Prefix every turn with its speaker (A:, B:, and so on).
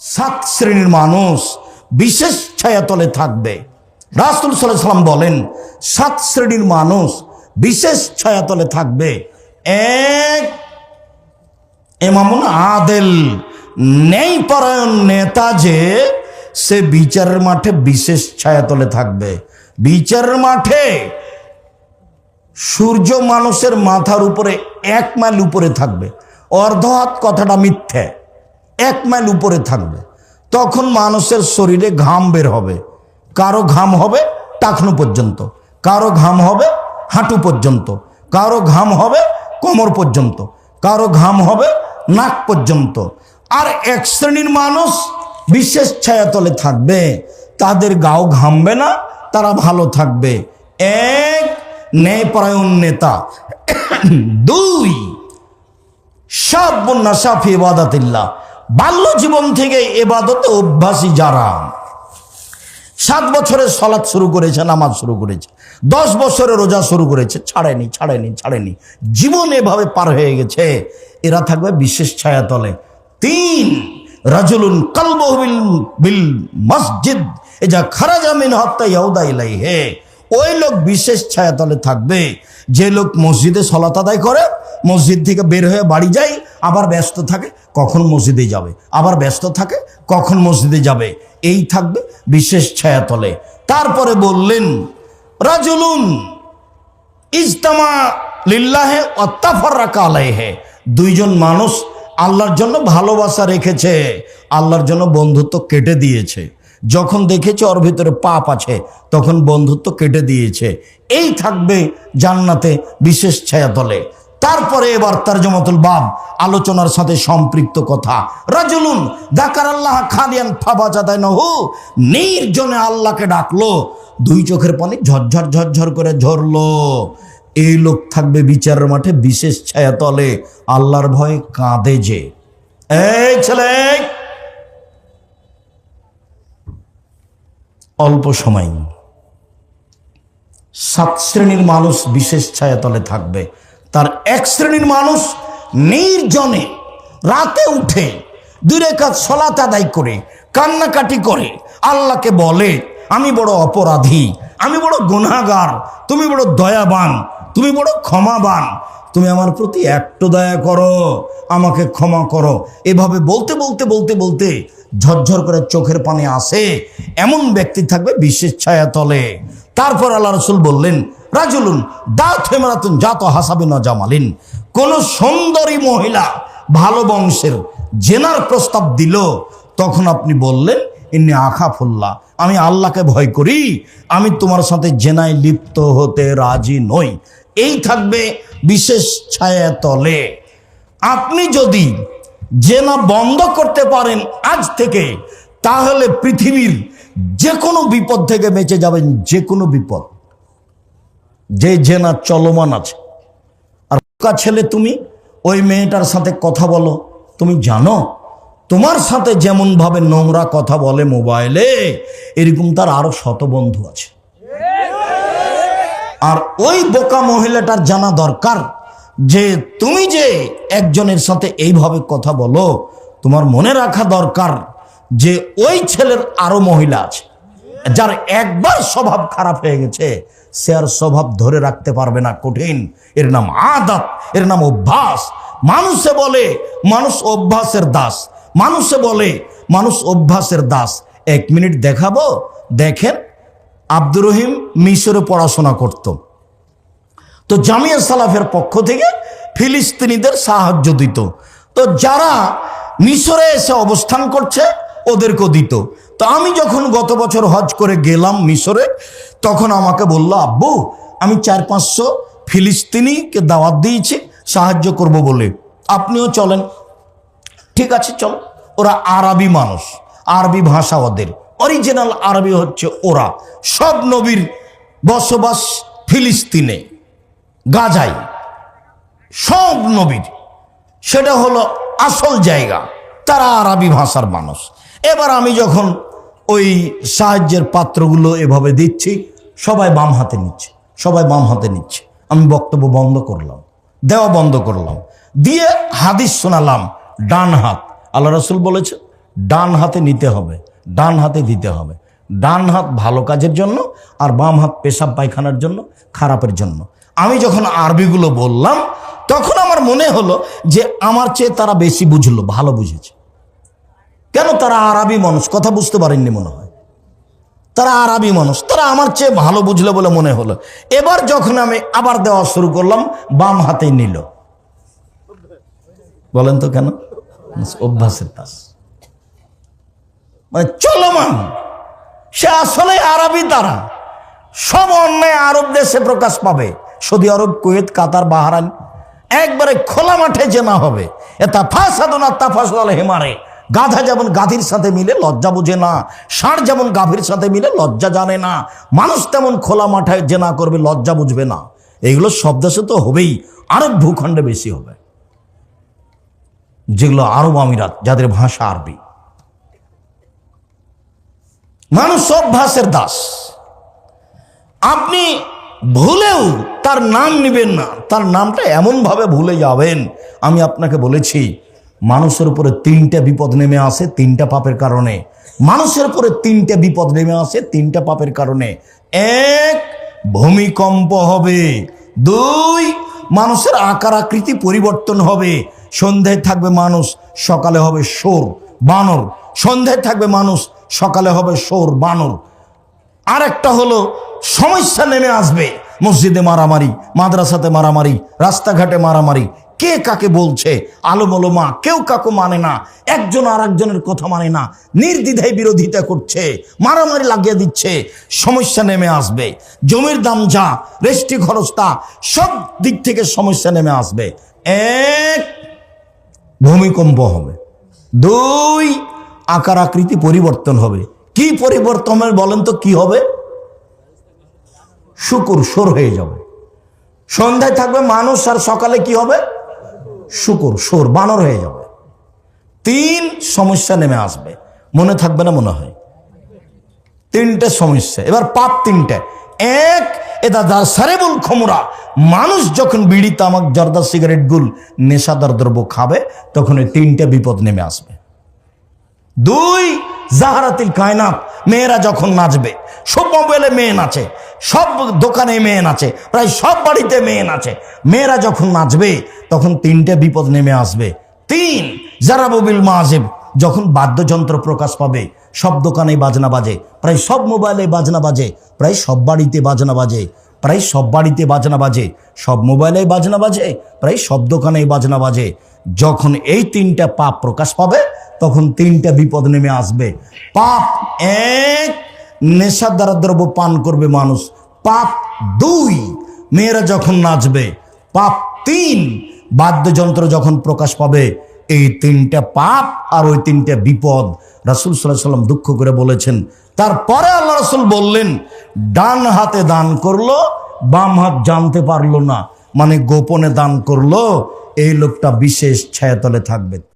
A: সাত শ্রেণীর মানুষ বিশেষ ছায়াতলে থাকবে। রাসূল সাল্লাল্লাহু আলাইহি ওয়াসাল্লাম বলেন, সাত শ্রেণীর মানুষ বিশেষ ছায়াতলে থাকবে। এক, ইমামুন আদেল, ন্যায়পরায়ণ নেতা, যে সে বিচারের মাঠে বিশেষ ছায়াতলে থাকবে। বিচারের মাঠে সূর্য মানুষের মাথার উপরে 1 মাইল উপরে থাকবে। অর্ধ হাত কথাটা মিথ্যে, 1 মাইল উপরে থাকবে। তখন মানুষের শরীরে ঘাম বের হবে। কারো ঘাম হবে টাকনু পর্যন্ত, কারো ঘাম হবে হাঁটু পর্যন্ত, কারো ঘাম হবে কোমর পর্যন্ত, কারো ঘাম হবে নাক পর্যন্ত। আর এক শ্রেণীর মানুষ বিশেষ ছায়াতলে থাকবে, তাদের গাও ঘামবে না, তারা ভালো থাকবে। এক, ন্যায়পরায়ণ নেতা। দুই, শাবুন নাশা ফি ইবাদাতিল্লাহ, বাল্য জীবন থেকে ইবাদতে অভ্যাসী যারা, 7 বছরে সালাত শুরু করেছে, নামাজ শুরু করেছে, 10 বছরে রোজা শুরু করেছে, ছাড়েনি, জীবন এভাবে পার হয়ে গেছে, এরা থাকবে বিশেষ ছায়াতলে। 3, রাজুলুন কলবুহু বিল মসজিদ ইজা খারাজা মিন হাত্তা ইয়াউদা ইলাইহি, ওই লোক বিশেষ ছায়াতলে থাকবে যে লোক মসজিদে সালাত আদায় করে, মসজিদ থেকে বের হয়ে বাড়ি যায়, আবার ব্যস্ত থাকে কখন মসজিদে যাবে, আবার ব্যস্ত থাকে কখন মসজিদে যাবে, এই থাকবে বিশেষ ছায়াতলে। তারপরে বললেন, রাজুলুন ইজতামা লিল্লাহি ওয়া তাফাররাকা আলাইহি, দুইজন মানুষ আল্লাহর জন্য ভালোবাসা রেখেছে, আল্লাহর জন্য বন্ধুত্ব কেটে দিয়েছে, যখন দেখেছে ওর ভিতরে পাপ আছে তখন বন্ধুত্ব কেটে দিয়েছে, এই থাকবে জান্নাতে বিশেষ ছায়াতলে। তারপরে এবার তারজমাতুল বাব, আলোচনার সাথে সম্পৃক্ত কথা, রাজুলুন যাকারাল্লাহ খালিয়ান ফাবাজাদানাহু, নির্জনে আল্লাহকে ডাকলো, 2 চোখের পানি ঝরঝর করে ঝরলো, এই লোক থাকবে বিচারের মাঠে বিশেষ ছায়াতলে, আল্লাহর ভয়ে কাঁদে যে। এই ছেলে, অল্প সময় 7 শ্রেণীর মানুষ বিশেষ ছায়াতলে থাকবে। তার 1 শ্রেণীর মানুষ নির্জনে রাতে উঠে 2 রাকাত সালাত আদায় করে কান্নাকাটি করে আল্লাহকে বলে, আমি বড় অপরাধী, আমি বড় গুনাহগার, তুমি বড় দয়াবান, তুমি বড় ক্ষমাবান, তুমি আমার প্রতি একটু দয়া করো, আমাকে ক্ষমা করো। এভাবে বলতে বলতে বলতে বলতে ঝরঝর করে চোখের পানি আসে, এমন ব্যক্তি থাকবে বিশেষ ছায়াতলে। তারপর আল্লাহ রাসূল বললেন, রাজুলুন দাত হেমারাতুন জাত হাসাবিন জামালিন, কোন সুন্দরী মহিলা ভালো বংশের জেনার প্রস্তাব দিল, তখন আপনি বললেন, ইন্নী আখাফুল্লাহ, আমি আল্লাহকে ভয় করি, আমি তোমার সাথে জেনায় লিপ্ত হতে রাজি নই, এই থাকবে বিশেষ ছায়াতলে। আপনি যদি জেনা বন্ধ করতে পারেন আজ থেকে, তাহলে পৃথিবীর যে কোনো বিপদ থেকে বেঁচে যাবেন, যে কোনো বিপদ, যে জেনা চলমান আছে। আর বোকা ছেলে, তুমি ওই মেয়েটার সাথে কথা বলো, তুমি জানো তোমার সাথে যেমন ভাবে নোংরা কথা বলে মোবাইলে, এরকম তার আরো শত বন্ধু আছে। আর ওই বোকা মহিলাটার জানা দরকার যে তুমি যে একজনের সাথে এইভাবে কথা বলো, তোমার মনে রাখা দরকার যে ওই ছেলের আরো মহিলা আছে, যার একবার স্বভাব খারাপ হয়ে গেছে, সে আর স্বভাব ধরে রাখতে পারবে না, কঠিন। এর নাম আদত, এর নাম অভ্যাস। মানুষে বলে মানুষ অভ্যাসের দাস, মানুষে বলে মানুষ অভ্যাসের দাস। 1 মিনিট দেখাবো, দেখেন। আব্দুর রহিম মিশরে পড়াশোনা করত, তো জামিয়া সালাফের পক্ষ থেকে ফিলিস্তিনিদের সাহায্য দিত, তো যারা মিশরে এসে অবস্থান করছে ওদেরকেও দিত। তো আমি যখন গত বছর হজ করে গেলাম মিশরে, তখন আমাকে বলল, আব্বু আমি 400-500 ফিলিস্তিনিকে দাওয়াত দিয়েছি সাহায্য করব বলে, আপনিও চলেন। ঠিক আছে, চলো। ওরা আরবি মানুষ, আরবি ভাষা ওদের, অরিজিনাল আরবি হচ্ছে ওরা। সব নবীর বসবাস ফিলিস্তিনে, গাজায়, সব নবীর, সেটা হলো আসল জায়গা, তারা আরবি ভাষার মানুষ। এবার আমি যখন ওই সাহায্যের পাত্রগুলো এভাবে দিচ্ছি, সবাই বাম হাতে নিচ্ছে, সবাই বাম হাতে নিচ্ছে। আমি বক্তব্য বন্ধ করলাম, দেওয়া বন্ধ করলাম, দিয়ে হাদিস শোনালাম ডান হাত। আল্লাহ রাসূল বলেছে ডান হাতে নিতে হবে, ডান হাতে দিতে হবে। ডান হাত ভালো কাজের জন্য আর বাম হাত পেশাব পায়খানার জন্য, খারাপের জন্য। আমি যখন আরবিগুলো বললাম তখন আমার মনে হলো যে আমার চেয়ে তারা বেশি বুঝলো, ভালো বুঝেছে। কেন? তারা আরবি মানুষ, কথা বুঝতে পারেননি মনে হয়। তারা আরবি মানুষ, তারা আমার চেয়ে ভালো বুঝলো বলে মনে হলো। এবার যখন আমি আবার দেওয়া শুরু করলাম, বাম হাতে নিল। বলেন তো কেন? অভ্যাসের দাস, মানে চলমান। সে আসলে আরবি। তারা সব অন্যায় আরব দেশে প্রকাশ পাবে, সৌদি আরব, কুয়েত, কাতার, বাহরাইন, একবারে খোলা মাঠে জেনা হবে। এটা ফাসাদুন তাফাসাল হেমারে। গাধা যেমন গাধীর সাথে মিলে লজ্জা বুঝে না, ষাঁড় যেমন গাভীর সাথে মিলে লজ্জা জানে না, মানুষ তেমন খোলা মাঠে জেনা করবে, লজ্জা বুঝবে না। এগুলো সব দেশে তো হবেই, আরব ভূখণ্ডে বেশি হবে, যেগুলো আরব আমিরাত, যাদের ভাষা আরবি। মানুষ অভ্যাসের দাস। আপনি ভুলেও তার নাম নিবেন না, তার নামটা এমনভাবে ভুলে যাবেন। আমি আপনাকে বলেছি মানুষের উপরে 3টে বিপদ নেমে আসে 3টা পাপের কারণে। মানুষের উপরে 3টে বিপদ নেমে আসে 3টা পাপের কারণে। 1, ভূমিকম্প হবে। 2, মানুষের আকার আকৃতি পরিবর্তন হবে। সন্ধ্যায় থাকবে মানুষ, সকালে হবে শোর বানর। সন্ধ্যায় থাকবে মানুষ, সকালে হবে শোর বানর। আরেকটা হলো সমস্যা নেমে আসবে, মসজিদে মারামারি, মাদ্রাসাতে মারামারি, রাস্তাঘাটে মারামারি। কে কাকে বলছে, আলোমা কেউ কাকে মানে না, একজন আর একজনের কথা মানে না, নির্দ্বিধায় বিরোধিতা করছে, মারামারি লাগিয়ে দিচ্ছে। সমস্যা নেমে আসবে। জমির দাম যা, রেস্টি খরচ তা, সব দিক থেকে সমস্যা নেমে আসবে। 1, ভূমিকম্প হবে। 2, আকার আকৃতি পরিবর্তন হবে। কি পরিবর্তন হবে বলেন তো? কি হবে? শুকুর, সোর হয়ে যাবে। সন্ধ্যায় থাকবে মানুষ, আর সকালে কি হবে? শুকুর, সোর, বানর হয়ে যাবে। 3, সমস্যা নেমে আসবে। মনে থাকবে না মনে হয়? 3টে সমস্যা। এবার পাপ 3টে। 1, এটা সারেবুল খমরা। মানুষ যখন বিড়ি, তামাক, জর্দা, সিগারেট, গুল, নেশাদার দ্রব্য খাবে, তখন এই 3টে বিপদ নেমে আসবে। 2, জাহারাতিল কায়নাত। মেয়েরা যখন নাচবে, সব মোবাইলে মেয়ে নাচে, সব দোকানে মেয়ে নাচে, প্রায় সব বাড়িতে মেয়ে নাচে। মেয়েরা যখন নাচবে তখন 3টে বিপদ নেমে আসবে। 3, জারাবুবিল মাজিব। যখন বাদ্যযন্ত্র প্রকাশ পাবে, সব দোকানে বাজনা বাজে, প্রায় সব মোবাইলে বাজনা বাজে, প্রায় সব বাড়িতে বাজনা বাজে, প্রায় সব বাড়িতে বাজনা বাজে, সব মোবাইলে বাজনা বাজে, প্রায় সব দোকানে বাজনা বাজে। যখন এই 3টা পাপ প্রকাশ পাবে, তখন 3টা বিপদ নেমে আসবে। পাপ 1, নেশার দ্বারা দ্রব্য পান করবে মানুষ। পাপ 2, মেয়েরা যখন নাচবে। পাপ 3, বাদ্যযন্ত্র যখন প্রকাশ পাবে। এই 3টা পাপ আর ওই 3টা বিপদ রাসূল সাল্লাল্লাহু আলাইহি ওয়াসাল্লাম দুঃখ করে বলেছেন। তারপরে আল্লাহ রাসূল বললেন, ডান হাতে দান করলো, বাম হাত জানতে পারলো না, মানে গোপনে দান করলো, এই লোকটা বিশেষ ছায়াতলে থাকবে।